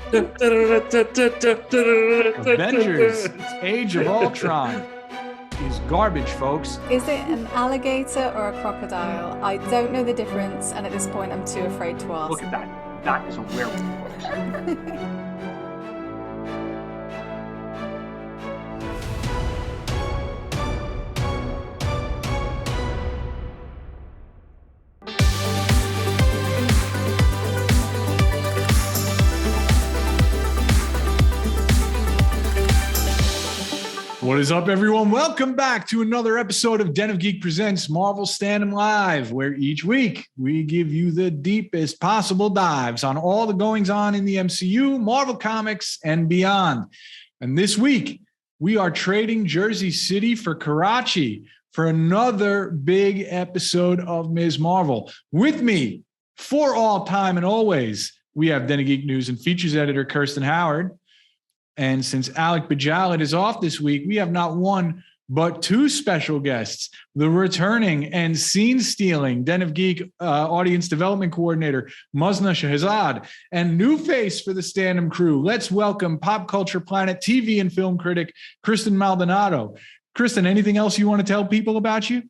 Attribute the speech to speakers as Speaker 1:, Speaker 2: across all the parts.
Speaker 1: Avengers Age of Ultron is garbage, folks.
Speaker 2: Is it an alligator or a crocodile? I don't know the difference, and at this point I'm too afraid to ask.
Speaker 3: Look at that. That is a werewolf, folks.
Speaker 1: What is up, everyone? Welcome back to another episode of Den of Geek Presents Marvel Standom Live, where each week we give you the deepest possible dives on all the goings-on in the MCU, Marvel Comics, and beyond. And this week, we are trading Jersey City for Karachi for another big episode of Ms. Marvel. With me, for all time and always, we have Den of Geek News and Features Editor Kirsten Howard. And since Alec Bajalat is off this week, we have not one, but two special guests, the returning and scene-stealing Den of Geek Audience Development Coordinator, Maznah Shehzad, and new face for the Standom crew. Let's welcome Pop Culture Planet TV and film critic, KRISTEN Maldonado. KRISTEN, anything else you want to tell people about you?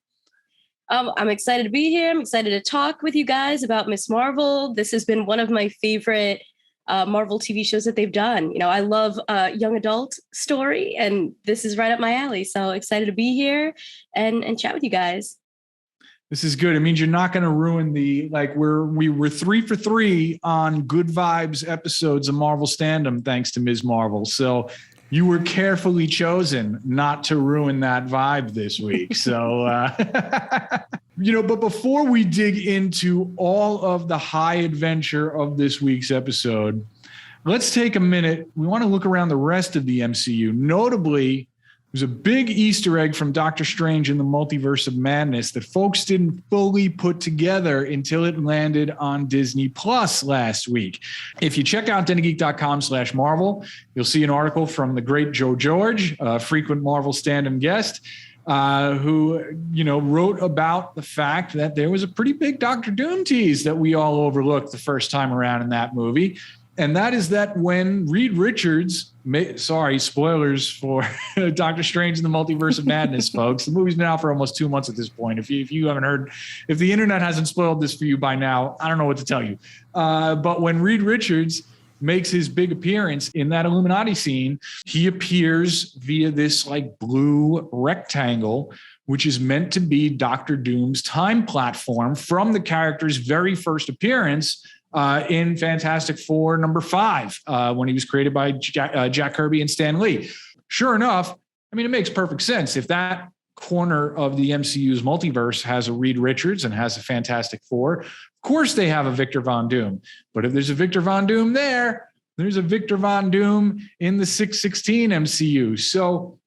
Speaker 4: I'm excited to be here. I'm excited to talk with you guys about Ms. Marvel. This has been one of my favorite Marvel TV shows that they've done. You know, I love young adult story, and this is right up my alley. So excited to be here and chat with you guys.
Speaker 1: This is good. It means you're not going to ruin we were 3 for 3 on good vibes episodes of Marvel Standom, thanks to Ms. Marvel. So you were carefully chosen not to ruin that vibe this week. So, but before we dig into all of the high adventure of this week's episode, let's take a minute. We want to look around the rest of the MCU. Notably, there's a big Easter egg from Doctor Strange in the Multiverse of Madness that folks didn't fully put together until it landed on Disney Plus last week. If you check out denofgeek.com/Marvel, you'll see an article from the great Joe George, a frequent Marvel Standom guest, who wrote about the fact that there was a pretty big Doctor Doom tease that we all overlooked the first time around in that movie. And that is that when Reed Richards, spoilers for Doctor Strange in the Multiverse of Madness, folks. The movie's been out for almost 2 months at this point. If you haven't heard, if the internet hasn't spoiled this for you by now, I don't know what to tell you. But when Reed Richards makes his big appearance in that Illuminati scene, he appears via this blue rectangle, which is meant to be Doctor Doom's time platform from the character's very first appearance in Fantastic Four #5, when he was created by Jack Kirby and Stan Lee. Sure enough, it makes perfect sense. If that corner of the MCU's multiverse has a Reed Richards and has a Fantastic Four, of course they have a Victor Von Doom. But if there's a Victor Von Doom there's a Victor Von Doom in the 616 MCU. So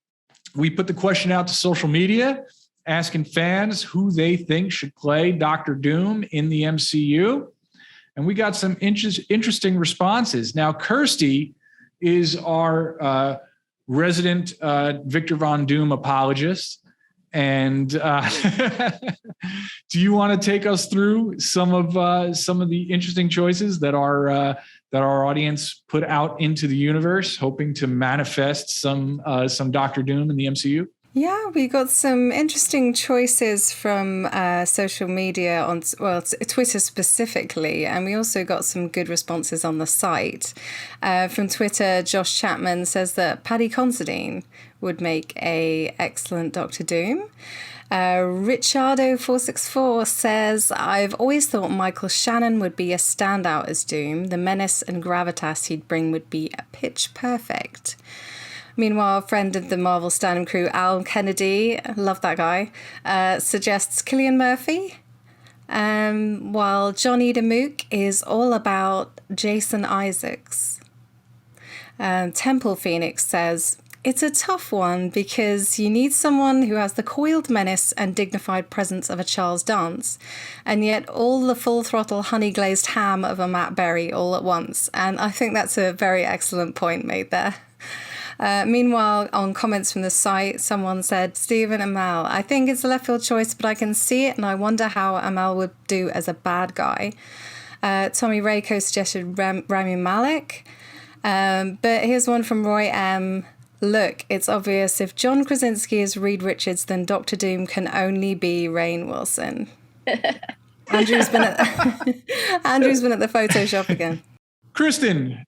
Speaker 1: we put the question out to social media, asking fans who they think should play Doctor Doom in the MCU. And we got some interesting responses. Now, Kirstie is our resident Victor Von Doom apologist. And do you want to take us through some of the interesting choices that our audience put out into the universe, hoping to manifest some Doctor Doom in the MCU?
Speaker 2: Yeah, we got some interesting choices from social media on Twitter specifically, and we also got some good responses on the site. From Twitter, Josh Chapman says that Paddy Considine would make a excellent Doctor Doom. Richardo464 says, I've always thought Michael Shannon would be a standout as Doom. The menace and gravitas he'd bring would be pitch perfect. Meanwhile, friend of the Marvel Standom crew, Al Kennedy, love that guy, suggests Cillian Murphy, while Johnny DeMook is all about Jason Isaacs. Temple Phoenix says, it's a tough one because you need someone who has the coiled menace and dignified presence of a Charles Dance, and yet all the full-throttle honey-glazed ham of a Matt Berry all at once. And I think that's a very excellent point made there. Meanwhile, on comments from the site, someone said, Stephen Amell, I think it's a left field choice, but I can see it, and I wonder how Amell would do as a bad guy. Tommy Rayco suggested Rami Malek. But here's one from Roy M. Look, it's obvious if John Krasinski is Reed Richards, then Doctor Doom can only be Rainn Wilson. Andrew's been at the Photoshop again.
Speaker 1: Kristen,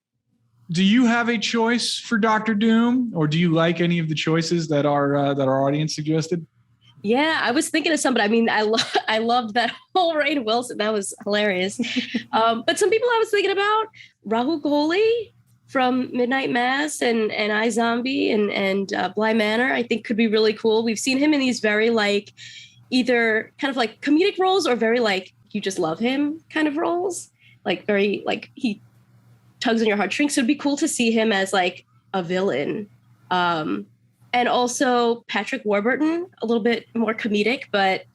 Speaker 1: do you have a choice for Doctor Doom, or do you like any of the choices that our audience suggested?
Speaker 4: Yeah, I was thinking of somebody. I mean, I loved that whole Rainn Wilson. That was hilarious. But some people I was thinking about, Rahul Kohli from Midnight Mass and iZombie and Bly Manor, I think could be really cool. We've seen him in these very like either kind of like comedic roles or very like you just love him kind of roles, like very like he tugs on your heartstrings. So it'd be cool to see him as like a villain. And also Patrick Warburton, a little bit more comedic, but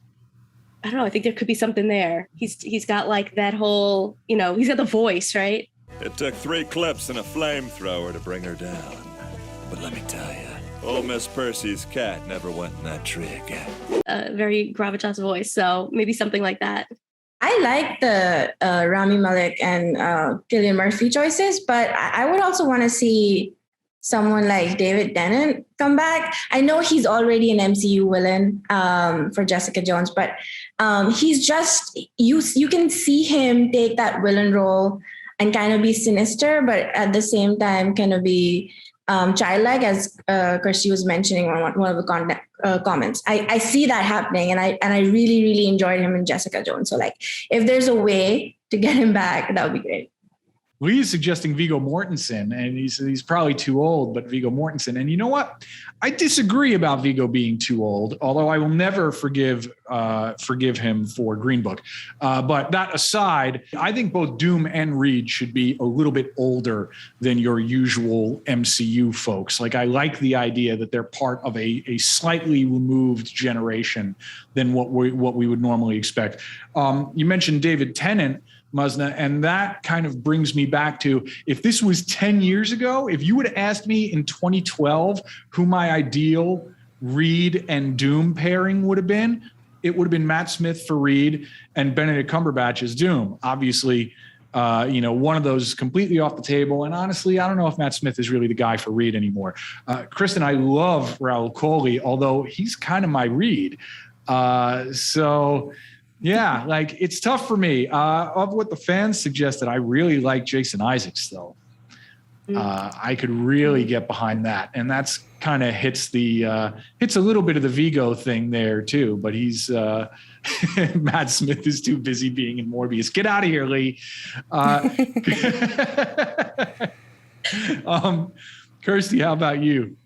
Speaker 4: I don't know. I think there could be something there. He's got like that whole, he's got the voice, right?
Speaker 5: It took 3 clips and a flamethrower to bring her down. But let me tell you, old Miss Percy's cat never went in that tree again.
Speaker 4: Very gravitas voice. So maybe something like that.
Speaker 6: I like the Rami Malek and Cillian Murphy choices, but I would also want to see someone like David Tennant come back. I know he's already an MCU villain for Jessica Jones, but he's just, you can see him take that villain role and kind of be sinister, but at the same time kind of be childlike, as Kirstie was mentioning on one of the comments. I see that happening, and I really, really enjoyed him in Jessica Jones. So like, if there's a way to get him back, that would be great.
Speaker 1: Lee is suggesting Viggo Mortensen, and he's probably too old, but Viggo Mortensen. And you know what? I disagree about Viggo being too old, although I will never forgive him for Green Book. But that aside, I think both Doom and Reed should be a little bit older than your usual MCU folks. Like, I like the idea that they're part of a slightly removed generation than what we would normally expect. You mentioned David Tennant, Maznah, and that kind of brings me back to, if this was 10 years ago, if you would have asked me in 2012 who my ideal Reed and Doom pairing would have been, it would have been Matt Smith for Reed and Benedict Cumberbatch as Doom. Obviously, one of those is completely off the table. And honestly, I don't know if Matt Smith is really the guy for Reed anymore. Kristen, I love Rahul Kohli, although he's kind of my Reed. Yeah, like, it's tough for me. Of what the fans suggested, I really like Jason Isaacs, though. I could really get behind that, and that's kind of hits a little bit of the Viggo thing there too. But he's Matt Smith is too busy being in Morbius. Get out of here, Lee. Kirstie, how about you?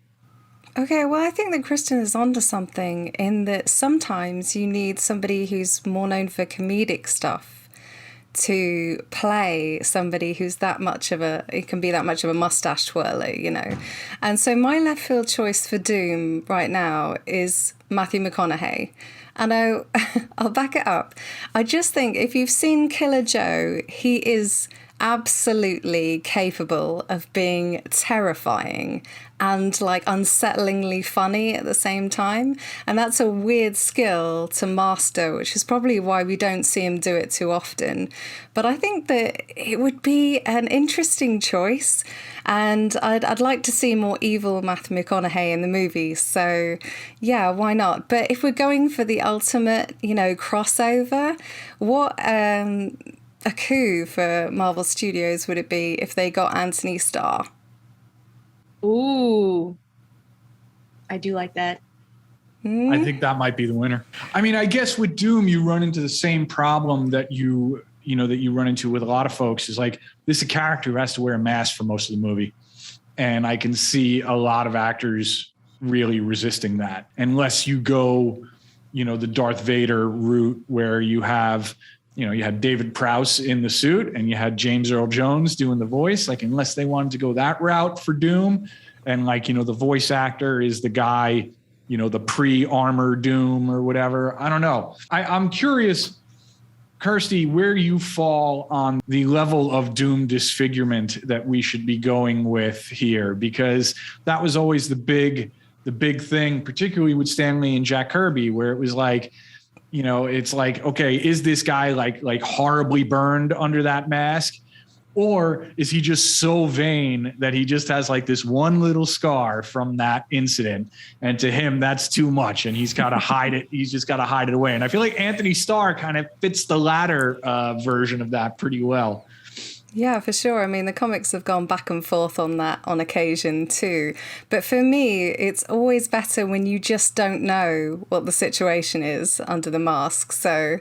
Speaker 2: Okay, well, I think that Kristen is onto something in that sometimes you need somebody who's more known for comedic stuff to play somebody who's it can be that much of a mustache twirler, And so my left field choice for Doom right now is Matthew McConaughey. And I'll back it up. I just think if you've seen Killer Joe, he is absolutely capable of being terrifying and like unsettlingly funny at the same time. And that's a weird skill to master, which is probably why we don't see him do it too often. But I think that it would be an interesting choice. And I'd like to see more evil Matthew McConaughey in the movies. So yeah, why not? But if we're going for the ultimate, crossover, what a coup for Marvel Studios would it be if they got Anthony Starr?
Speaker 4: Ooh, I do like that.
Speaker 1: I think that might be the winner. I mean, I guess with Doom, you run into the same problem that you run into with a lot of folks, is like, this is a character who has to wear a mask for most of the movie. And I can see a lot of actors really resisting that, unless you go, the Darth Vader route, where you have, you had David Prowse in the suit and you had James Earl Jones doing the voice. Like, unless they wanted to go that route for Doom, and like, the voice actor is the guy, the pre-armor Doom or whatever. I don't know. I'm curious, Kirstie, where you fall on the level of Doom disfigurement that we should be going with here, because that was always the big thing, particularly with Stan Lee and Jack Kirby, where it was like, it's like, okay, is this guy like horribly burned under that mask? Or is he just so vain that he just has like this one little scar from that incident? And to him, that's too much. And he's got to hide it. He's just got to hide it away. And I feel like Anthony Starr kind of fits the latter version of that pretty well.
Speaker 2: Yeah, for sure. I mean, the comics have gone back and forth on that on occasion too. But for me, it's always better when you just don't know what the situation is under the mask. So,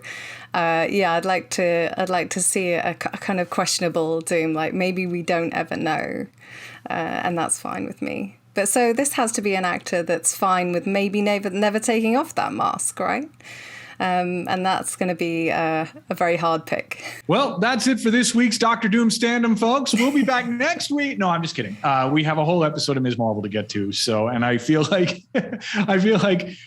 Speaker 2: I'd like to see a kind of questionable Doom. Like maybe we don't ever know, and that's fine with me. But so this has to be an actor that's fine with maybe never taking off that mask, right? And that's going to be a very hard pick.
Speaker 1: Well, that's it for this week's Dr. Doom Standom, folks. We'll be back next week. No, I'm just kidding. We have a whole episode of Ms. Marvel to get to. So, and I feel like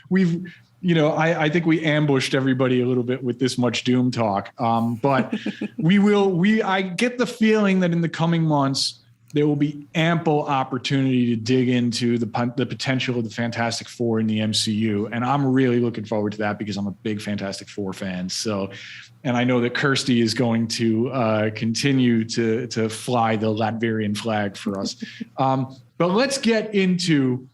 Speaker 1: we've, I think we ambushed everybody a little bit with this much Doom talk. But I get the feeling that in the coming months, there will be ample opportunity to dig into the potential of the Fantastic Four in the MCU. And I'm really looking forward to that because I'm a big Fantastic Four fan. So, and I know that Kirstie is going to continue to fly the Latvian flag for us. But let's get into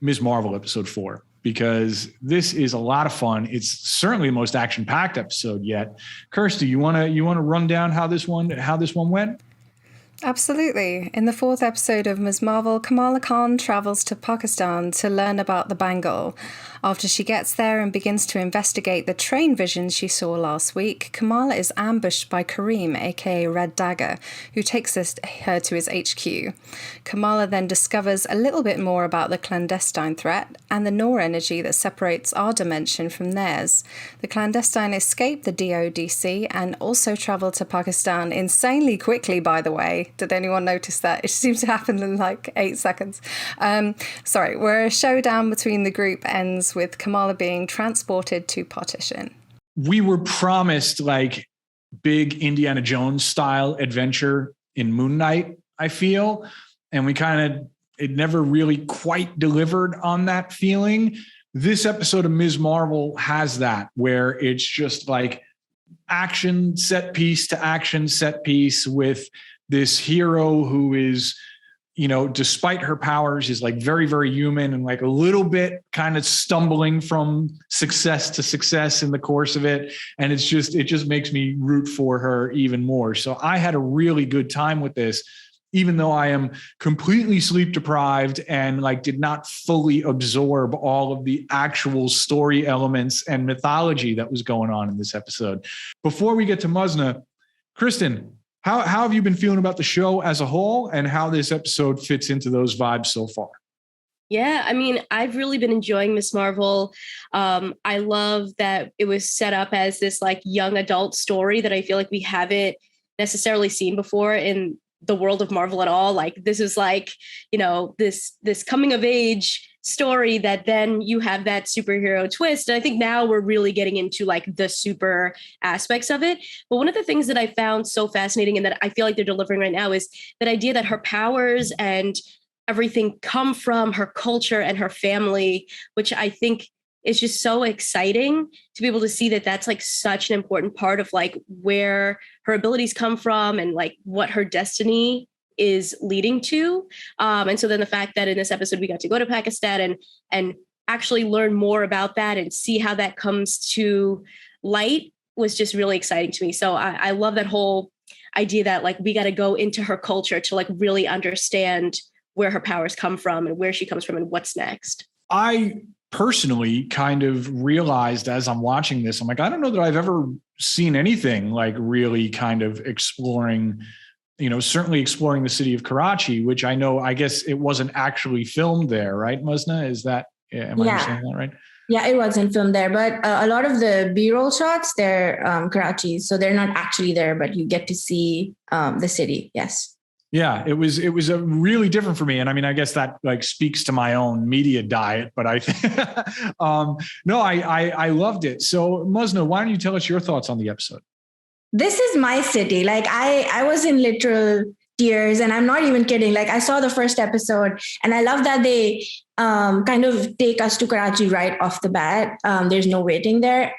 Speaker 1: Ms. Marvel episode 4, because this is a lot of fun. It's certainly the most action-packed episode yet. Kirstie, you wanna run down how this one went?
Speaker 2: Absolutely. In the 4th episode of Ms. Marvel, Kamala Khan travels to Pakistan to learn about the bangle. After she gets there and begins to investigate the train visions she saw last week, Kamala is ambushed by Kareem, aka Red Dagger, who takes her to his HQ. Kamala then discovers a little bit more about the clandestine threat and the Noor energy that separates our dimension from theirs. The clandestine escape the DODC and also travel to Pakistan insanely quickly, by the way. Did anyone notice that? It seems to happen in like 8 seconds. Where a showdown between the group ends with Kamala being transported to Partition.
Speaker 1: We were promised like big Indiana Jones style adventure in Moon Knight, I feel. And it never really quite delivered on that feeling. This episode of Ms. Marvel has that, where it's just like action set piece to action set piece with this hero who is, despite her powers, is like very, very human and like a little bit kind of stumbling from success to success in the course of it. And it just makes me root for her even more. So I had a really good time with this, even though I am completely sleep deprived and like did not fully absorb all of the actual story elements and mythology that was going on in this episode. Before we get to Maznah, KRISTEN, how have you been feeling about the show as a whole and how this episode fits into those vibes so far?
Speaker 4: Yeah, I mean, I've really been enjoying Ms. Marvel. I love that it was set up as this like young adult story that I feel like we haven't necessarily seen before in the world of Marvel at all. Like this is like, this coming of age story that then you have that superhero twist. And I think now we're really getting into like the super aspects of it. But one of the things that I found so fascinating and that I feel like they're delivering right now is that idea that her powers and everything come from her culture and her family, which I think is just so exciting to be able to see that that's like such an important part of like where her abilities come from and like what her destiny is leading to. And so then the fact that in this episode, we got to go to Pakistan and actually learn more about that and see how that comes to light was just really exciting to me. So I love that whole idea that like, we got to go into her culture to like really understand where her powers come from and where she comes from and what's next.
Speaker 1: I personally kind of realized as I'm watching this, I'm like, I don't know that I've ever seen anything like really kind of exploring, certainly exploring the city of Karachi, which I guess it wasn't actually filmed there, right, Maznah? Am I understanding that right?
Speaker 6: Yeah, it wasn't filmed there, but a lot of the B-roll shots, they're Karachi. So they're not actually there, but you get to see the city. Yes.
Speaker 1: Yeah, it was a really different for me. And I mean, I guess that like speaks to my own media diet, but I loved it. So Maznah, why don't you tell us your thoughts on the episode?
Speaker 6: This is my city. Like I was in literal tears and I'm not even kidding. Like I saw the first episode and I love that they kind of take us to Karachi right off the bat. There's no waiting there.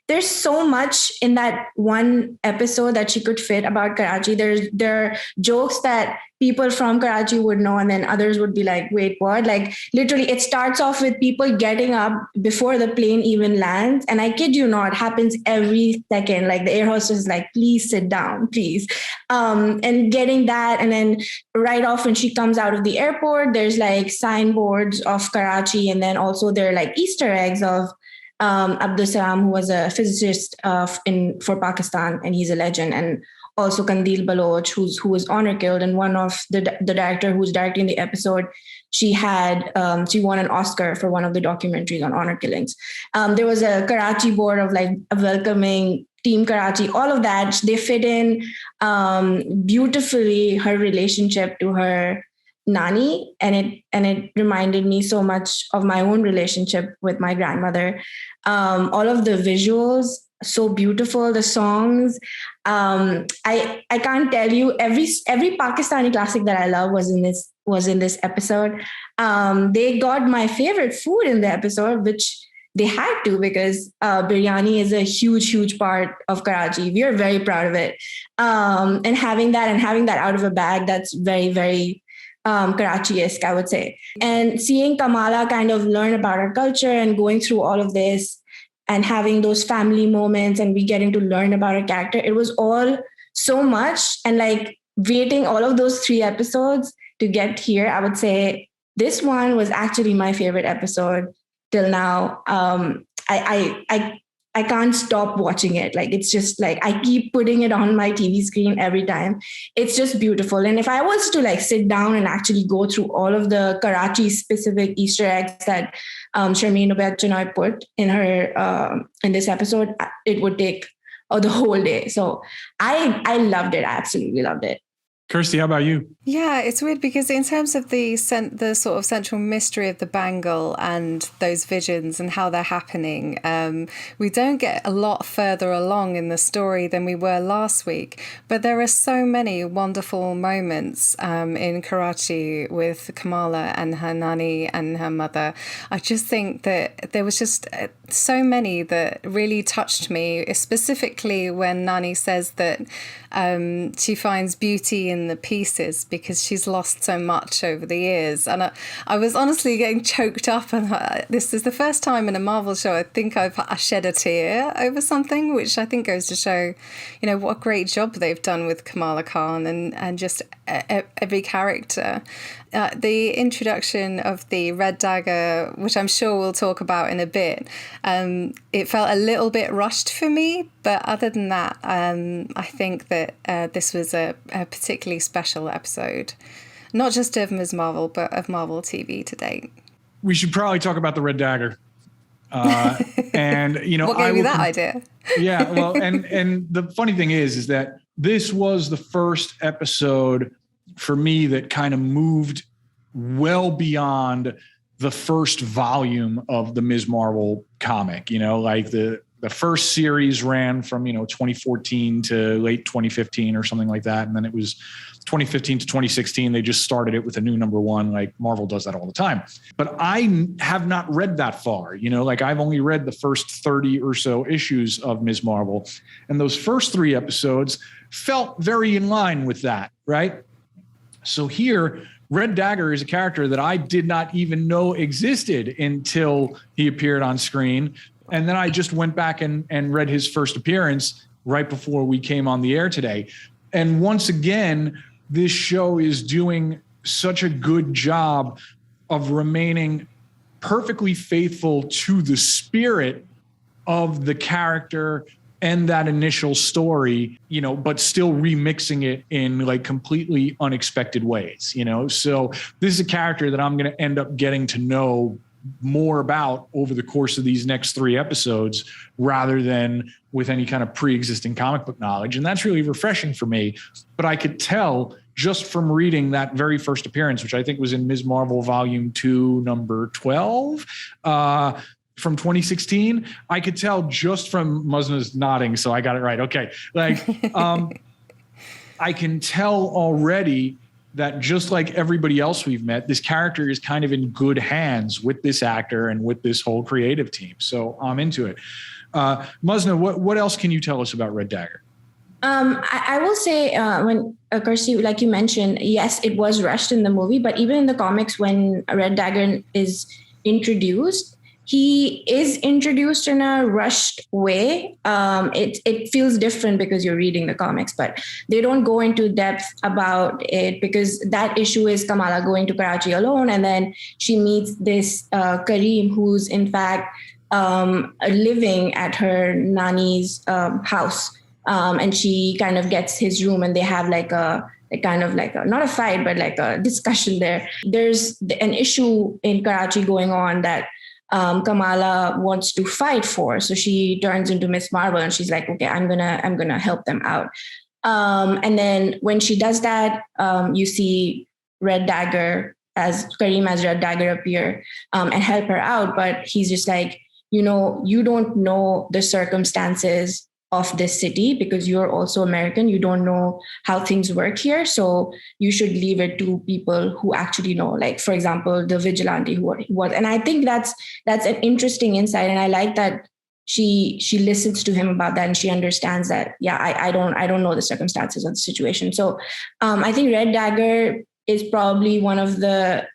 Speaker 6: there's so much in that one episode that she could fit about Karachi. There are jokes that people from Karachi would know, and then others would be like, wait, what? Like literally it starts off with people getting up before the plane even lands. And I kid you not, happens every second. Like the air hostess is like, please sit down, please. And getting that. And then right off when she comes out of the airport, there's like signboards of Karachi. And then also there are like Easter eggs of Abdul Salam, who was a physicist for Pakistan, and he's a legend. And also Kandil Baloch, who was honor killed, and one of the director who's directing the episode, she won an Oscar for one of the documentaries on honor killings. There was a Karachi board of like welcoming Team Karachi, all of that. They fit in beautifully her relationship to her Nani, and it reminded me so much of my own relationship with my grandmother. All of the visuals, so beautiful. The songs, I can't tell you, every Pakistani classic that I love was in this episode. They got my favorite food in the episode, which they had to, because biryani is a huge part of Karachi. We are very proud of it. And having that out of a bag, that's very, very Karachi-esque, I would say. And seeing Kamala kind of learn about her culture and going through all of this and having those family moments and we getting to learn about her character, it was all so much. And like waiting all of those 3 episodes to get here, I would say this one was actually my favorite episode till now. I can't stop watching it. Like, it's just like, I keep putting it on my TV screen every time. It's just beautiful. And if I was to like sit down and actually go through all of the Karachi specific Easter eggs that Sharmeen Obaid-Chinoy put in her, in this episode, it would take the whole day. So I loved it. I absolutely loved it.
Speaker 1: Kirstie, how about you?
Speaker 2: Yeah, it's weird because in terms of the sort of central mystery of the bangle and those visions and how they're happening, we don't get a lot further along in the story than we were last week. But there are so many wonderful moments in Karachi with Kamala and her nanny and her mother. I just think that there was just so many that really touched me, specifically when Nani says that she finds beauty in the pieces because she's lost so much over the years. And I was honestly getting choked up. And this is the first time in a Marvel show I think I've shed a tear over something, which I think goes to show, you know, what a great job they've done with Kamala Khan and just every character. The introduction of the Red Dagger, which I'm sure we'll talk about in a bit, it felt a little bit rushed for me. But other than that, I think that this was a particularly special episode, not just of Ms. Marvel, but of Marvel TV to date.
Speaker 1: We should probably talk about the Red Dagger. And, you know,
Speaker 2: what gave you that idea?
Speaker 1: Yeah, well, and the funny thing is that this was the first episode for me that kind of moved well beyond the first volume of the Ms. Marvel comic. You know, like the first series ran from, 2014 to late 2015 or something like that. And then it was 2015 to 2016. They just started it with a new number 1, like Marvel does that all the time. But I have not read that far, like I've only read the first 30 or so issues of Ms. Marvel. And those first 3 episodes felt very in line with that, right? So here, Red Dagger is a character that I did not even know existed until he appeared on screen. And then I just went back and read his first appearance right before we came on the air today. And once again, this show is doing such a good job of remaining perfectly faithful to the spirit of the character and that initial story, but still remixing it in like completely unexpected ways, So this is a character that I'm going to end up getting to know more about over the course of these next 3 episodes rather than with any kind of pre-existing comic book knowledge. And that's really refreshing for me. But I could tell just from reading that very first appearance, which I think was in Ms. Marvel Volume 2, number 12, from 2016, I could tell just from Maznah's nodding. So I got it right. Okay. Like, I can tell already that just like everybody else we've met, this character is kind of in good hands with this actor and with this whole creative team. So I'm into it. Maznah, what else can you tell us about Red Dagger?
Speaker 6: I will say when Kirstie, like you mentioned, yes, it was rushed in the movie, but even in the comics, when Red Dagger is introduced, he is introduced in a rushed way. It feels different because you're reading the comics, but they don't go into depth about it because that issue is Kamala going to Karachi alone, and then she meets this Kareem, who's in fact living at her nanny's house. And she kind of gets his room, and they have like a not a fight, but like a discussion there. There's an issue in Karachi going on that Kamala wants to fight for. So she turns into Miss Marvel and she's like, okay, I'm gonna help them out. And then when she does that, you see Red Dagger as Red Dagger appear and help her out. But he's just like, you don't know the circumstances of this city because you're also American. You don't know how things work here. So you should leave it to people who actually know, like, for example, the vigilante who was. And I think that's an interesting insight. And I like that she listens to him about that and she understands that, yeah, I don't know the circumstances of the situation. So I think Red Dagger is probably one of the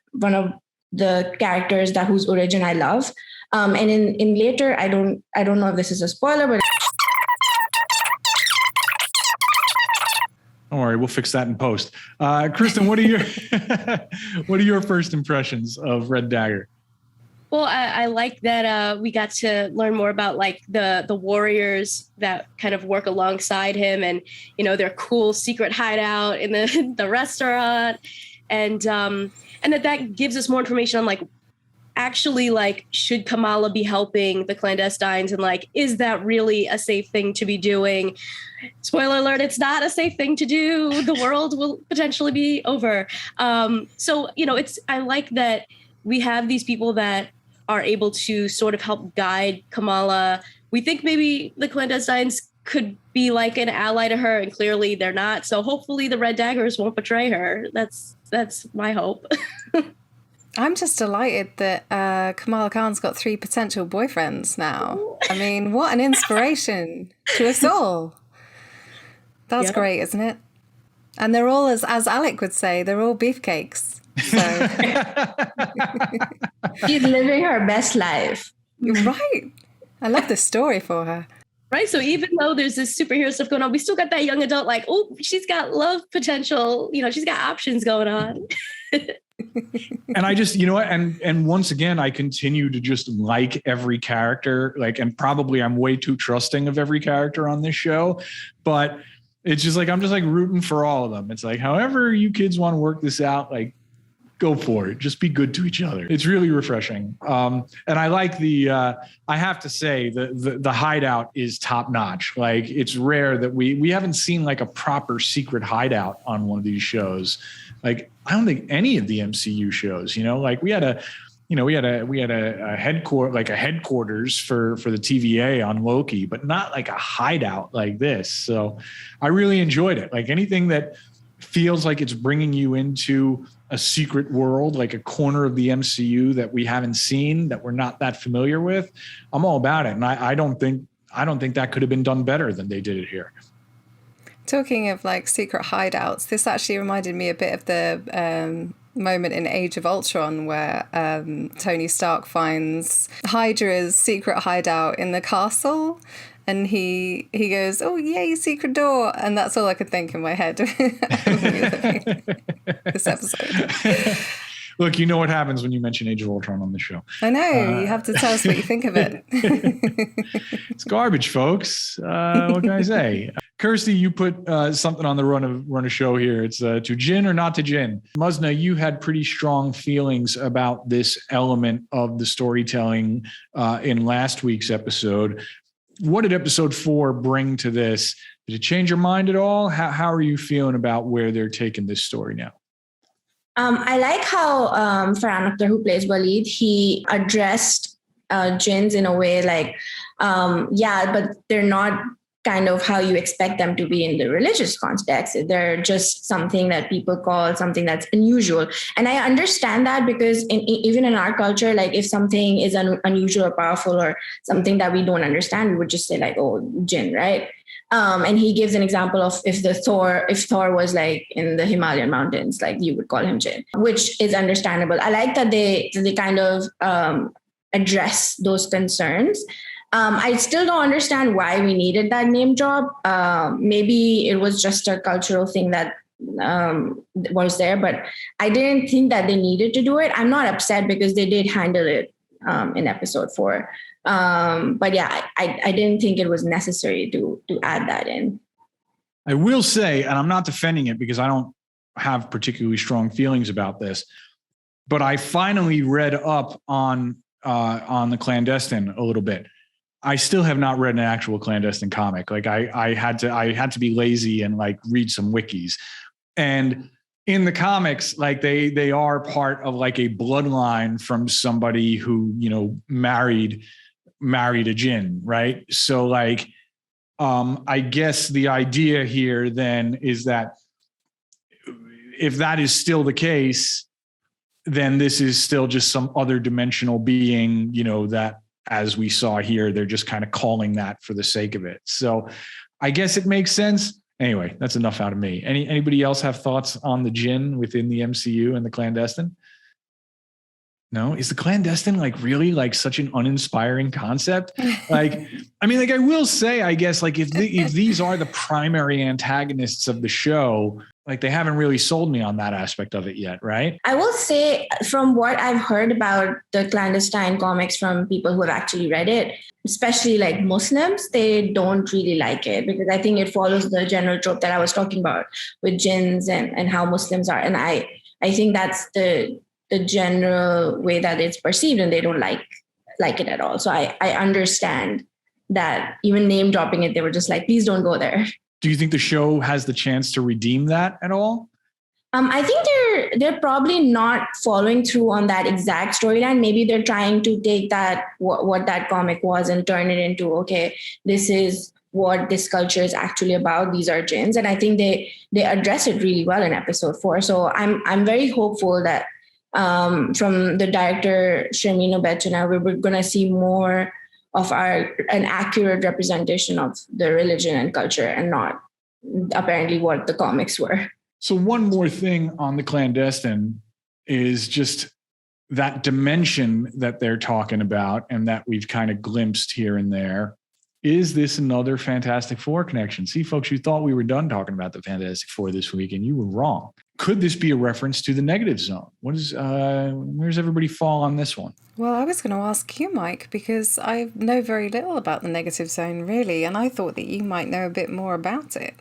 Speaker 6: characters whose origin I love. And in later, I don't know if this is a spoiler, but
Speaker 1: Don't worry, we'll fix that in post. KRISTEN, what are your first impressions of Red Dagger?
Speaker 4: Well, I like that we got to learn more about like the warriors that kind of work alongside him, and their cool secret hideout in the restaurant, and that gives us more information on like actually like should Kamala be helping the clandestines, and like is that really a safe thing to be doing? Spoiler alert, it's not a safe thing to do. The world will potentially be over. So I like that we have these people that are able to sort of help guide Kamala. We think maybe the clandestines could be like an ally to her, and clearly they're not. So hopefully the Red Daggers won't betray her. That's my hope.
Speaker 2: I'm just delighted that Kamala Khan's got 3 potential boyfriends now. I mean, what an inspiration to us all. That's great, isn't it? And they're all, as Alec would say, they're all beefcakes. So
Speaker 6: she's living her best life.
Speaker 2: Right. I love this story for her.
Speaker 4: Right. So even though there's this superhero stuff going on, we still got that young adult like, oh, she's got love potential. She's got options going on.
Speaker 1: And I just, and once again, I continue to just like every character, and probably I'm way too trusting of every character on this show, but it's just like, I'm just like rooting for all of them. It's like, however you kids want to work this out, like, go for it. Just be good to each other. It's really refreshing. And I like I have to say the hideout is top notch. Like, it's rare that we haven't seen like a proper secret hideout on one of these shows. Like, I don't think any of the MCU shows, like we had a headquarters for the TVA on Loki, but not like a hideout like this. So I really enjoyed it. Like, anything that feels like it's bringing you into a secret world, like a corner of the MCU that we haven't seen, that we're not that familiar with, I'm all about it. And I don't think that could have been done better than they did it here.
Speaker 2: Talking of like secret hideouts, this actually reminded me a bit of the moment in Age of Ultron where Tony Stark finds Hydra's secret hideout in the castle, and he goes, "Oh yay, secret door!" And that's all I could think in my head this episode.
Speaker 1: Look, you know what happens when you mention Age of Ultron on the show. I
Speaker 2: know. You have to tell us what you think of it.
Speaker 1: It's garbage, folks. What can I say? Kirstie, you put something on the run of show here. It's to gin or not to gin. Maznah, you had pretty strong feelings about this element of the storytelling in last week's episode. What did episode 4 bring to this? Did it change your mind at all? How are you feeling about where they're taking this story now?
Speaker 6: I like how Farhan Akhtar, who plays Waleed, he addressed jinns in a way like, but they're not kind of how you expect them to be in the religious context. They're just something that people call something that's unusual. And I understand that because even in our culture, like if something is unusual or powerful or something that we don't understand, we would just say like, oh, jinn, right? And he gives an example of if Thor was like in the Himalayan mountains, like you would call him jinn, which is understandable. I like that they kind of address those concerns. I still don't understand why we needed that name drop. Maybe it was just a cultural thing that was there, but I didn't think that they needed to do it. I'm not upset because they did handle it in episode 4. But yeah, I didn't think it was necessary to add that in.
Speaker 1: I will say, and I'm not defending it because I don't have particularly strong feelings about this, but I finally read up on the Clandestine a little bit. I still have not read an actual Clandestine comic. Like I had to be lazy and like read some wikis. And in the comics, like they are part of like a bloodline from somebody who, you know, married a jinn, right? So like I guess the idea here then is that if that is still the case, then this is still just some other dimensional being, you know, that as we saw here, they're just kind of calling that for the sake of it. So I guess it makes sense. Anyway, that's enough out of me. Anybody else have thoughts on the jinn within the MCU and the Clandestine? No, is the Clandestine like really like such an uninspiring concept? Like, I mean, like I will say, I guess, like if these are the primary antagonists of the show, like they haven't really sold me on that aspect of it yet, right?
Speaker 6: I will say from what I've heard about the Clandestine comics from people who have actually read it, especially like Muslims, they don't really like it because I think it follows the general trope that I was talking about with jinns and how Muslims are. And I think that's the general way that it's perceived, and they don't like it at all. So I understand that even name dropping it, they were just like, please don't go there.
Speaker 1: Do you think the show has the chance to redeem that at all?
Speaker 6: I think they're probably not following through on that exact storyline. Maybe they're trying to take that what that comic was and turn it into, okay, this is what this culture is actually about. These are jinns, and I think they address it really well in episode 4. So I'm very hopeful that from the director Sharmeen Obaid, we're going to see more of an accurate representation of the religion and culture, and not apparently what the comics were.
Speaker 1: So one more thing on the Clandestine is just that dimension that they're talking about and that we've kind of glimpsed here and there. Is this another Fantastic Four connection? See, folks, you thought we were done talking about the Fantastic Four this week, and you were wrong. Could this be a reference to the Negative Zone? Where's everybody fall on this one?
Speaker 2: Well, I was going to ask you, Mike, because I know very little about the Negative Zone, really, and I thought that you might know a bit more about it.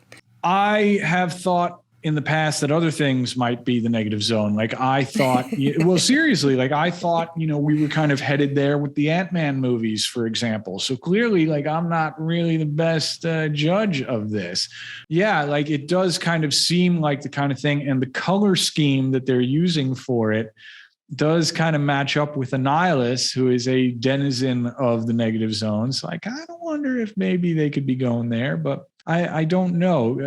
Speaker 1: I have thought in the past that other things might be the Negative Zone. Like I thought, well, seriously, like I thought, you know, we were kind of headed there with the Ant-Man movies, for example. So clearly, like I'm not really the best judge of this. Yeah, like it does kind of seem like the kind of thing, and the color scheme that they're using for it does kind of match up with Annihilus, who is a denizen of the Negative Zone. So I kind of wonder if maybe they could be going there, but I don't know.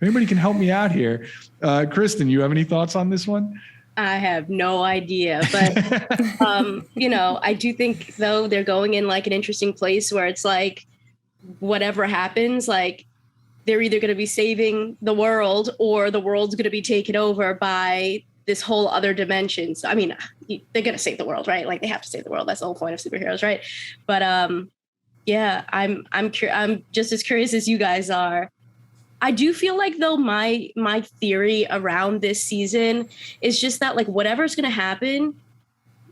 Speaker 1: Anybody can help me out here. Kristen, you have any thoughts on this one?
Speaker 4: I have no idea, but you know, I do think though they're going in like an interesting place where it's like whatever happens, like they're either going to be saving the world or the world's going to be taken over by this whole other dimension. So I mean, they're going to save the world, right? Like they have to save the world. That's the whole point of superheroes, right? But yeah, I'm just as curious as you guys are. I do feel like though my theory around this season is just that like whatever's going to happen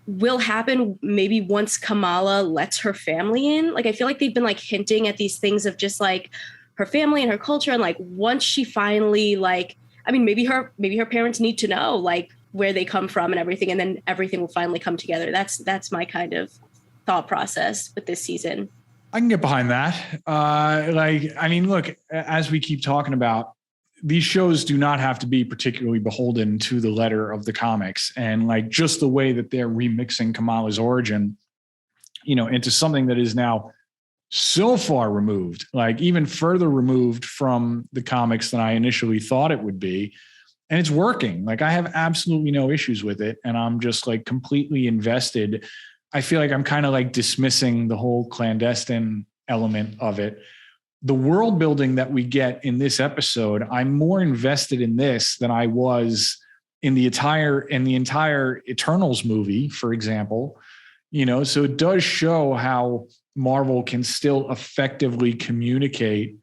Speaker 4: will happen maybe once Kamala lets her family in. Like I feel like they've been like hinting at these things of just like her family and her culture, and like once she finally like, I mean maybe her parents need to know like where they come from and everything, and then everything will finally come together. That's my kind of thought process with this season.
Speaker 1: I can get behind that. Like, I mean, look, as we keep talking about, these shows do not have to be particularly beholden to the letter of the comics. And like just the way that they're remixing Kamala's origin, you know, into something that is now so far removed, like even further removed from the comics than I initially thought it would be. And it's working. Like I have absolutely no issues with it. And I'm just like completely invested. I feel like I'm kind of like dismissing the whole clandestine element of it. The world building that we get in this episode, I'm more invested in this than I was in the entire Eternals movie, for example. You know, so it does show how Marvel can still effectively communicate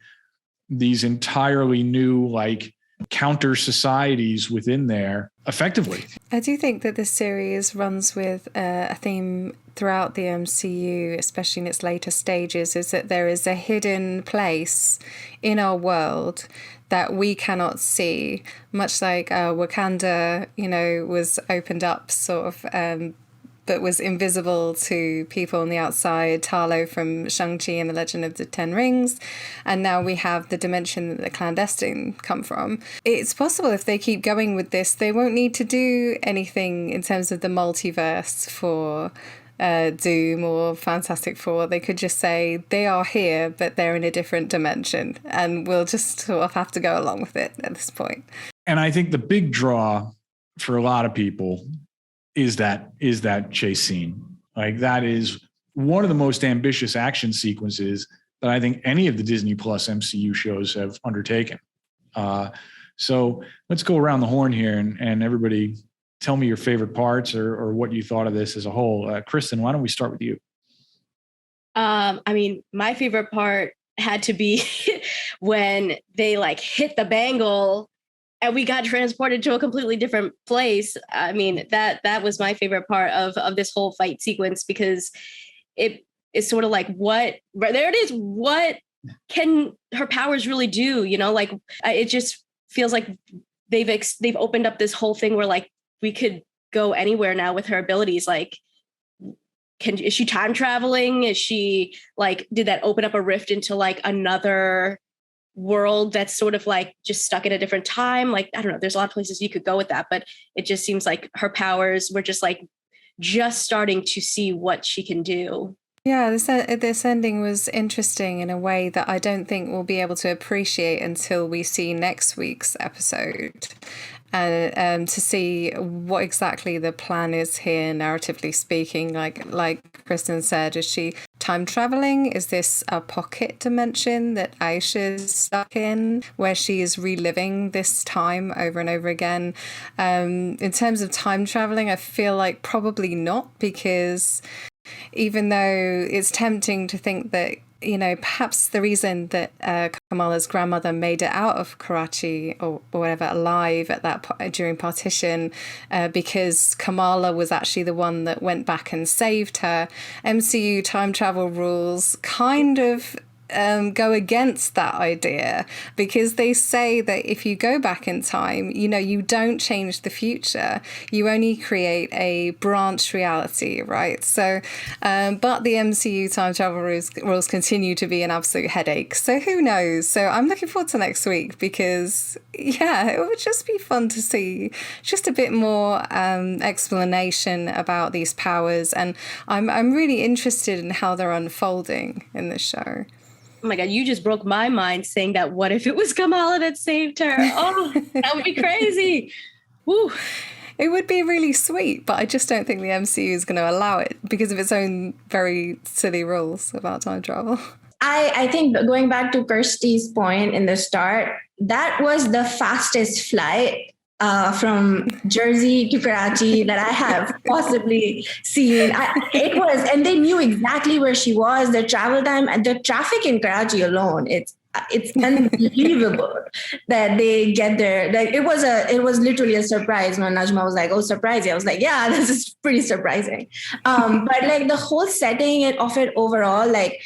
Speaker 1: these entirely new, like, counter societies within there effectively.
Speaker 2: I do think that this series runs with a theme throughout the MCU, especially in its later stages, is that there is a hidden place in our world that we cannot see, much like Wakanda, you know, was opened up sort of but was invisible to people on the outside, Talo from Shang-Chi and the Legend of the Ten Rings, and now we have the dimension that the clandestine come from. It's possible if they keep going with this, they won't need to do anything in terms of the multiverse for Doom or Fantastic Four. They could just say they are here, but they're in a different dimension, and we'll just sort of have to go along with it at this point.
Speaker 1: And I think the big draw for a lot of people is that chase scene. Like that is one of the most ambitious action sequences that I think any of the Disney Plus MCU shows have undertaken. So let's go around the horn here and everybody tell me your favorite parts or what you thought of this as a whole. Kristen, why don't we start with you?
Speaker 4: I mean, my favorite part had to be when they like hit the bangle and we got transported to a completely different place. I mean, that was my favorite part of this whole fight sequence, because it is sort of like, what can her powers really do? You know, like it just feels like they've opened up this whole thing where like we could go anywhere now with her abilities. Like, is she time traveling? Is she like, did that open up a rift into like another world that's sort of like just stuck in a different time? Like, I don't know, there's a lot of places you could go with that, but it just seems like her powers were just starting to see what she can do.
Speaker 2: Yeah, this ending was interesting in a way that I don't think we'll be able to appreciate until we see next week's episode. To see what exactly the plan is here, narratively speaking. Like Kristen said, is she time traveling? Is this a pocket dimension that Aisha's stuck in, where she is reliving this time over and over again? In terms of time traveling, I feel like probably not, because even though it's tempting to think that, you know, perhaps the reason that Kamala's grandmother made it out of Karachi or whatever alive at that during Partition, because Kamala was actually the one that went back and saved her. MCU time travel rules kind of go against that idea, because they say that if you go back in time, you know, you don't change the future, you only create a branch reality, right? So but the MCU time travel rules continue to be an absolute headache, so who knows? So I'm looking forward to next week, because yeah, it would just be fun to see just a bit more explanation about these powers, and I'm really interested in how they're unfolding in this show.
Speaker 4: Oh my God, you just broke my mind saying that. What if it was Kamala that saved her? Oh, that would be crazy. Woo.
Speaker 2: It would be really sweet, but I just don't think the MCU is going to allow it because of its own very silly rules about time travel.
Speaker 6: I think going back to Kirstie's point in the start, that was the fastest flight from Jersey to Karachi that I have possibly seen. It was, and they knew exactly where she was, the travel time, and the traffic in Karachi alone. It's unbelievable that they get there. Like it was literally a surprise when Najma was like, "Oh, surprising!" I was like, "Yeah, this is pretty surprising." But like the whole setting of it overall, like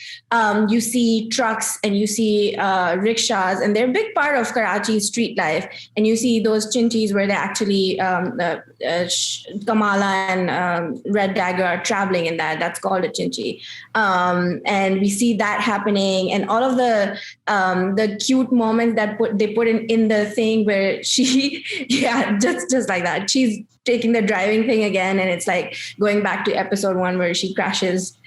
Speaker 6: you see trucks and you see rickshaws, and they're a big part of Karachi's street life. And you see those chinchis where they actually Kamala and Red Dagger are traveling in that. That's called a chinchi, and we see that happening, and all of the cute moments that they put in the thing where she, yeah, just like that. She's taking the driving thing again, and it's like going back to episode 1 where she crashes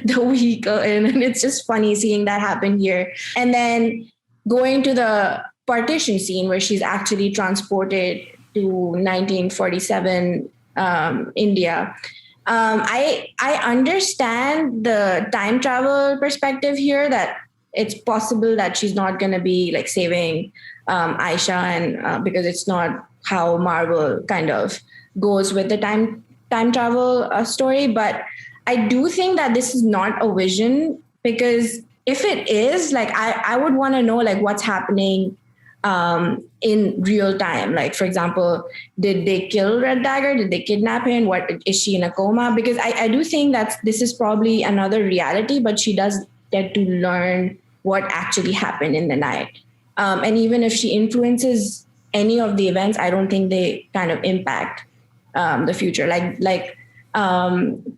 Speaker 6: the week, and it's just funny seeing that happen here. And then going to the partition scene where she's actually transported to 1947 India. I understand the time travel perspective here, that it's possible that she's not going to be like saving Aisha, and because it's not how Marvel kind of goes with the time travel story. But I do think that this is not a vision, because if it is, like, I would want to know like what's happening in real time. Like, for example, did they kill Red Dagger? Did they kidnap him? What, is she in a coma? Because I do think that this is probably another reality, but she does get to learn what actually happened in the night. And even if she influences any of the events, I don't think they kind of impact the future. Like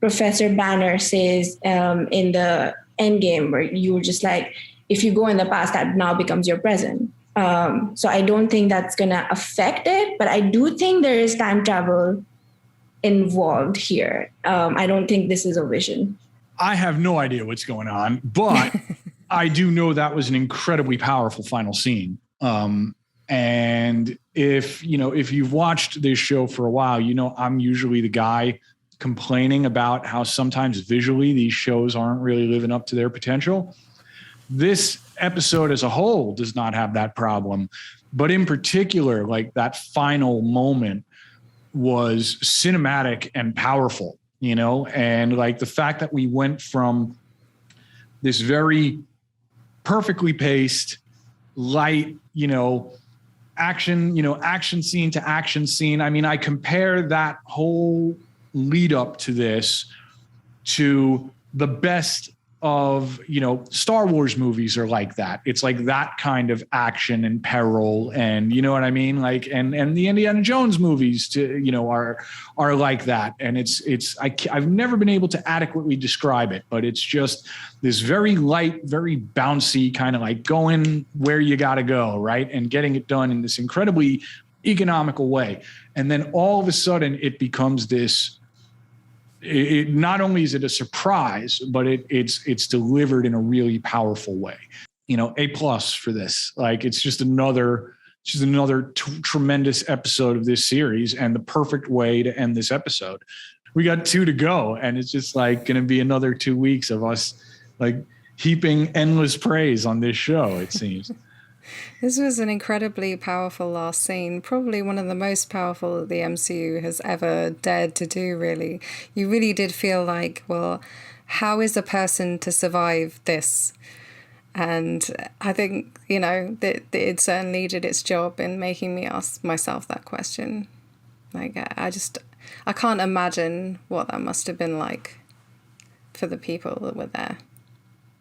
Speaker 6: Professor Banner says in the Endgame, where you were just like, if you go in the past, that now becomes your present. So I don't think that's going to affect it, but I do think there is time travel involved here. I don't think this is a vision.
Speaker 1: I have no idea what's going on, but I do know that was an incredibly powerful final scene. And if you've watched this show for a while, I'm usually the guy complaining about how sometimes visually these shows aren't really living up to their potential. This episode as a whole does not have that problem, but in particular, like that final moment was cinematic and powerful, and like the fact that we went from this very perfectly paced, light, action scene to action scene. I mean, I compare that whole lead up to this to the best of, Star Wars movies are like that. It's like that kind of action and peril, and you know what I mean? Like, and the Indiana Jones movies are like that. And I've never been able to adequately describe it, but it's just this very light, very bouncy kind of like going where you got to go, right? And getting it done in this incredibly economical way. And then all of a sudden it becomes this, it not only is it a surprise, but it's delivered in a really powerful way. A+ for this. Like, it's just another tremendous episode of this series, and the perfect way to end this episode. We got 2 to go, and it's just like going to be another 2 weeks of us like heaping endless praise on this show, it seems.
Speaker 2: This was an incredibly powerful last scene, probably one of the most powerful that the MCU has ever dared to do, really. You really did feel like, well, how is a person to survive this? And I think, it certainly did its job in making me ask myself that question. Like, I can't imagine what that must have been like for the people that were there.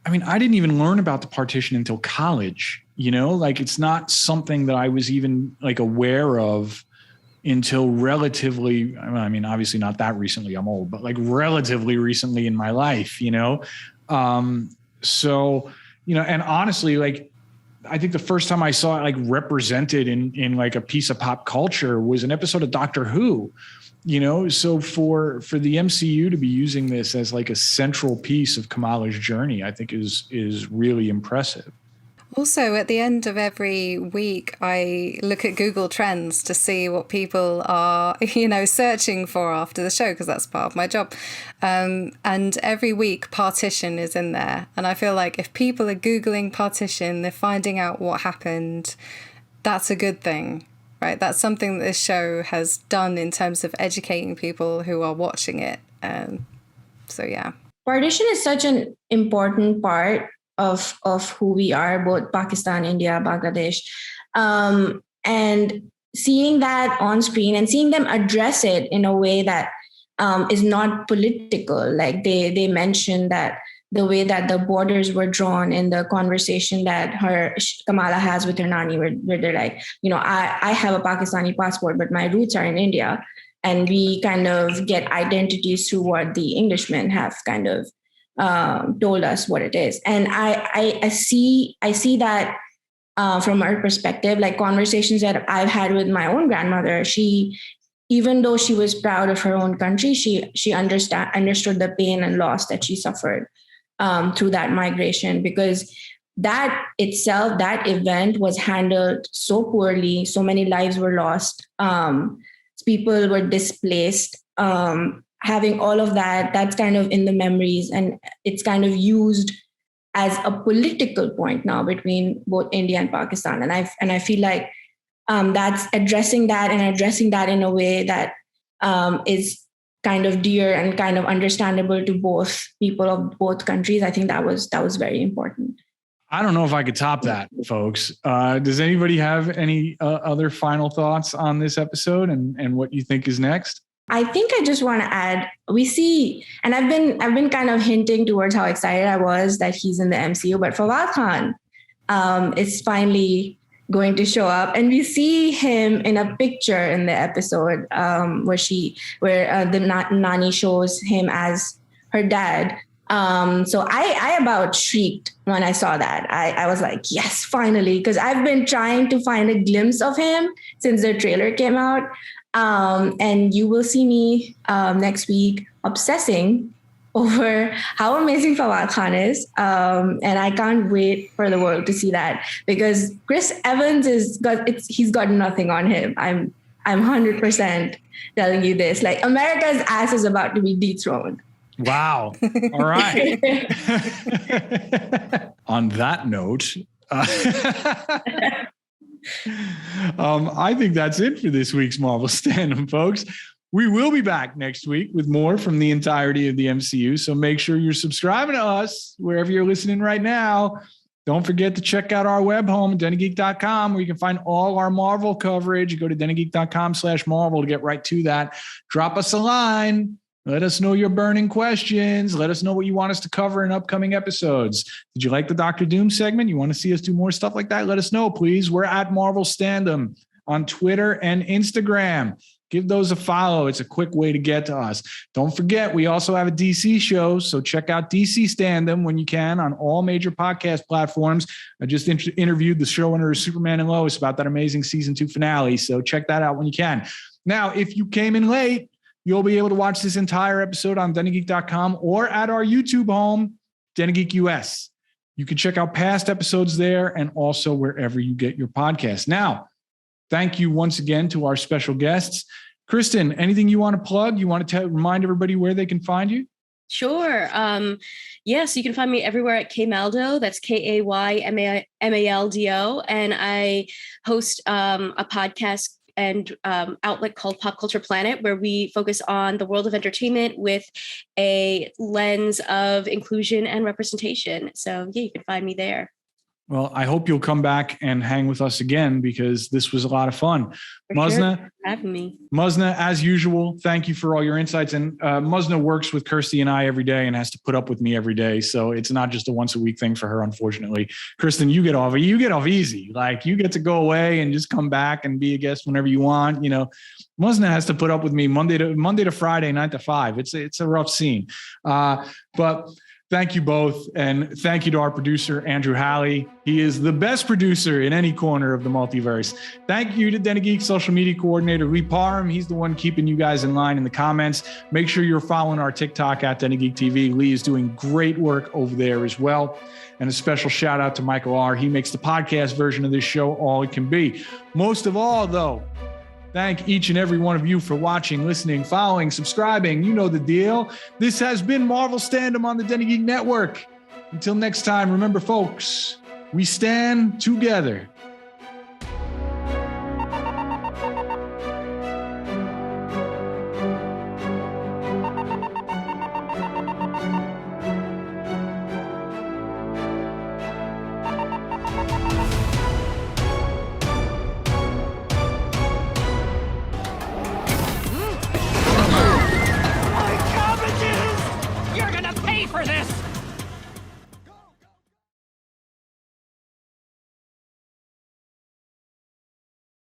Speaker 1: I mean, I didn't even learn about the partition until college, like it's not something that I was even like aware of until relatively, I mean, obviously not that recently, I'm old, but like relatively recently in my life, So, and honestly, like, I think the first time I saw it like represented in like a piece of pop culture was an episode of Doctor Who. So for the MCU to be using this as like a central piece of Kamala's journey, I think is really impressive.
Speaker 2: Also, at the end of every week, I look at Google Trends to see what people are, searching for after the show, because that's part of my job. And every week, Partition is in there. And I feel like if people are Googling Partition, they're finding out what happened. That's a good thing. Right, that's something that this show has done in terms of educating people who are watching it. So, yeah.
Speaker 6: Partition is such an important part of who we are, both Pakistan, India, Bangladesh. And seeing that on screen and seeing them address it in a way that is not political. Like they mentioned that the way that the borders were drawn in the conversation that Kamala has with her nani, where they're like, I have a Pakistani passport, but my roots are in India. And we kind of get identities through what the Englishmen have kind of told us what it is. And I see that from her perspective, like conversations that I've had with my own grandmother, she even though she was proud of her own country, she understood the pain and loss that she suffered through that migration, because that itself, that event was handled so poorly. So many lives were lost. People were displaced. Having all of that, that's kind of in the memories, and it's kind of used as a political point now between both India and Pakistan. And I feel like that's addressing that in a way that is kind of dear and kind of understandable to both people of both countries. I think that was very important.
Speaker 1: I don't know if I could top that, folks. Does anybody have any other final thoughts on this episode and what you think is next?
Speaker 6: I think I just want to add, we see, and I've been kind of hinting towards how excited I was that he's in the MCU, but Fawad Khan is finally going to show up, and we see him in a picture in the episode where the Nani shows him as her dad. So I about shrieked when I saw that. I was like, yes, finally, because I've been trying to find a glimpse of him since the trailer came out. And you will see me next week obsessing over how amazing Fawad Khan is. And I can't wait for the world to see that, because Chris Evans he's got nothing on him. I'm 100% telling you this. Like, America's ass is about to be dethroned.
Speaker 1: Wow. All right. On that note, I think that's it for this week's Marvel Standom, folks. We will be back next week with more from the entirety of the MCU. So make sure you're subscribing to us wherever you're listening right now. Don't forget to check out our web home, dennygeek.com, where you can find all our Marvel coverage. You go to dennygeek.com/Marvel to get right to that. Drop us a line. Let us know your burning questions. Let us know what you want us to cover in upcoming episodes. Did you like the Dr. Doom segment? You want to see us do more stuff like that? Let us know, please. We're at Marvel Standom on Twitter and Instagram. Give those a follow. It's a quick way to get to us. Don't forget, we also have a DC show, so check out DC Standom when you can on all major podcast platforms. I just interviewed the showrunner of Superman and Lois about that amazing season 2 finale, so check that out when you can. Now, if you came in late, you'll be able to watch this entire episode on dennygeek.com or at our YouTube home, DennyGeek US. You can check out past episodes there and also wherever you get your podcasts. Now, thank you once again to our special guests. Kristen, anything you want to plug? You want to remind everybody where they can find you?
Speaker 4: Sure. Yes, you can find me everywhere at KMaldo. That's KAYMALDO. And I host a podcast and outlet called Pop Culture Planet, where we focus on the world of entertainment with a lens of inclusion and representation. So yeah, you can find me there.
Speaker 1: Well, I hope you'll come back and hang with us again, because this was a lot of fun. Maznah,
Speaker 4: sure, having me.
Speaker 1: Maznah, as usual, thank you for all your insights. And Maznah works with Kirstie and I every day and has to put up with me every day. So it's not just a once a week thing for her, unfortunately. Kristen, you get off easy. Like, you get to go away and just come back and be a guest whenever you want. You know, Maznah has to put up with me Monday to Friday, 9 to 5. It's a rough scene. But thank you both. And thank you to our producer, Andrew Halley. He is the best producer in any corner of the multiverse. Thank you to Denny Geek social media coordinator, Lee Parham. He's the one keeping you guys in line in the comments. Make sure you're following our TikTok at Denny Geek TV. Lee is doing great work over there as well. And a special shout out to Michael R. He makes the podcast version of this show all it can be. Most of all, though, thank each and every one of you for watching, listening, following, subscribing. You know the deal. This has been Marvel Standom on the Denny Geek Network. Until next time, remember, folks, we stand together.